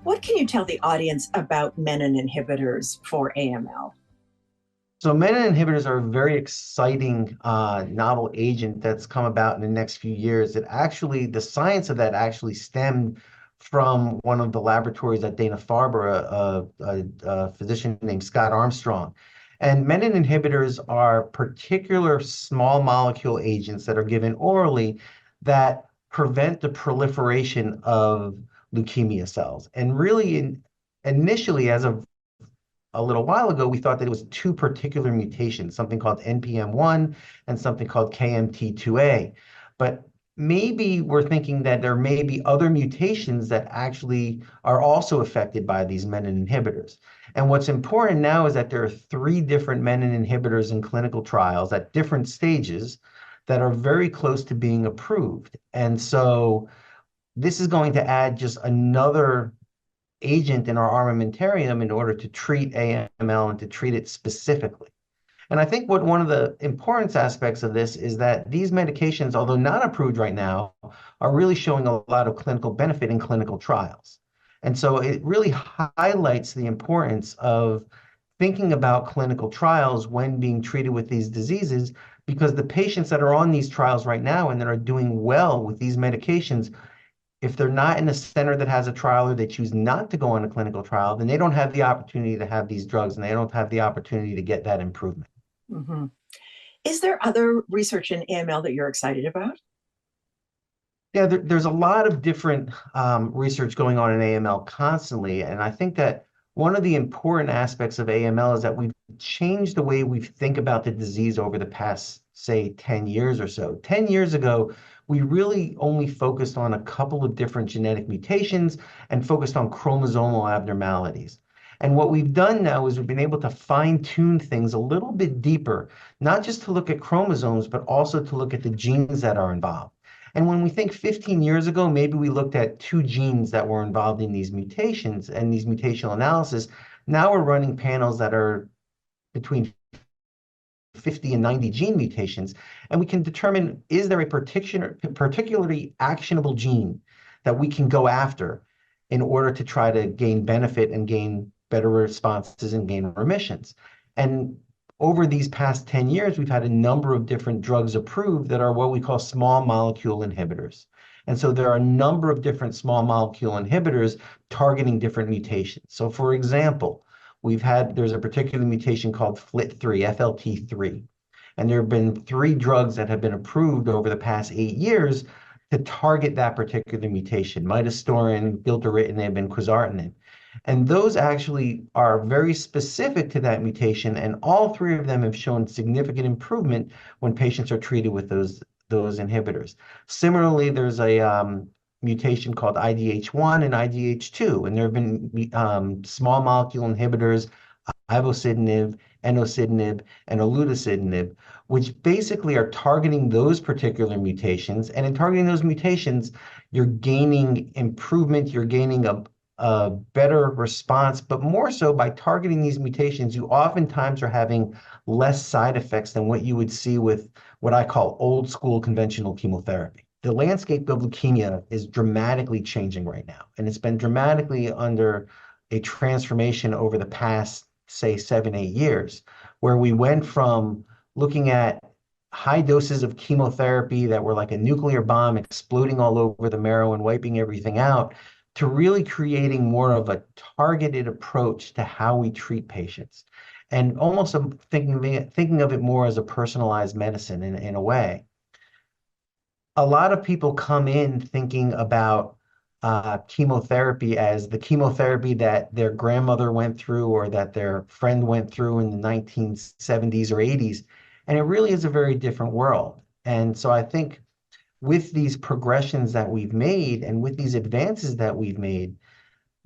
What can you tell the audience about menin inhibitors for AML? So menin inhibitors are a very exciting novel agent that's come about in the next few years. The science of that actually stemmed from one of the laboratories at Dana-Farber, a physician named Scott Armstrong. And menin inhibitors are particular small molecule agents that are given orally that prevent the proliferation of leukemia cells. And really, initially, as a little while ago, we thought that it was two particular mutations, something called NPM1 and something called KMT2A. But maybe we're thinking that there may be other mutations that actually are also affected by these menin inhibitors. And what's important now is that there are three different menin inhibitors in clinical trials at different stages that are very close to being approved. And so this is going to add just another agent in our armamentarium in order to treat AML and to treat it specifically. And I think what one of the importance aspects of this is that these medications, although not approved right now, are really showing a lot of clinical benefit in clinical trials. And so it really highlights the importance of thinking about clinical trials when being treated with these diseases, because the patients that are on these trials right now and that are doing well with these medications, if they're not in a center that has a trial or they choose not to go on a clinical trial, then they don't have the opportunity to have these drugs and they don't have the opportunity to get that improvement. Mhm. Is there other research in AML that you're excited about? Yeah, there's a lot of different research going on in AML constantly. And I think that one of the important aspects of AML is that we've changed the way we think about the disease over the past, say, 10 years or so. 10 years ago, we really only focused on a couple of different genetic mutations and focused on chromosomal abnormalities. And what we've done now is we've been able to fine-tune things a little bit deeper, not just to look at chromosomes, but also to look at the genes that are involved. And when we think 15 years ago, maybe we looked at two genes that were involved in these mutations and these mutational analysis. Now we're running panels that are between 50 and 90 gene mutations, and we can determine, is there a particularly actionable gene that we can go after in order to try to gain benefit and gain better responses and gain remissions. And over these past 10 years, we've had a number of different drugs approved that are what we call small molecule inhibitors. And so there are a number of different small molecule inhibitors targeting different mutations. So for example, there's a particular mutation called FLT3, FLT3. And there have been three drugs that have been approved over the past 8 years to target that particular mutation: midostaurin, gilteritinib, and quizartinib. And those actually are very specific to that mutation, and all three of them have shown significant improvement when patients are treated with those inhibitors. Similarly, there's a mutation called IDH1 and IDH2, and there have been small molecule inhibitors, ivosidenib, enosidenib, and olutasidenib, which basically are targeting those particular mutations. And in targeting those mutations, you're gaining improvement, you're gaining a better response, but more so by targeting these mutations, you oftentimes are having less side effects than what you would see with what I call old school conventional chemotherapy. The landscape of leukemia is dramatically changing right now, and it's been dramatically under a transformation over the past, say, 7, 8 years, where we went from looking at high doses of chemotherapy that were like a nuclear bomb exploding all over the marrow and wiping everything out, to really creating more of a targeted approach to how we treat patients, and almost thinking of it more as a personalized medicine in a way. A lot of people come in thinking about chemotherapy as the chemotherapy that their grandmother went through or that their friend went through in the 1970s or 80s. And it really is a very different world. And so I think with these progressions that we've made and with these advances that we've made,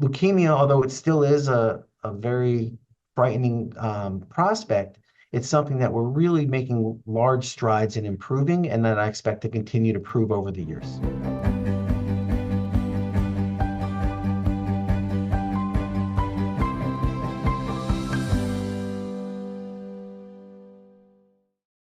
leukemia, although it still is a very frightening prospect, it's something that we're really making large strides in improving and that I expect to continue to prove over the years.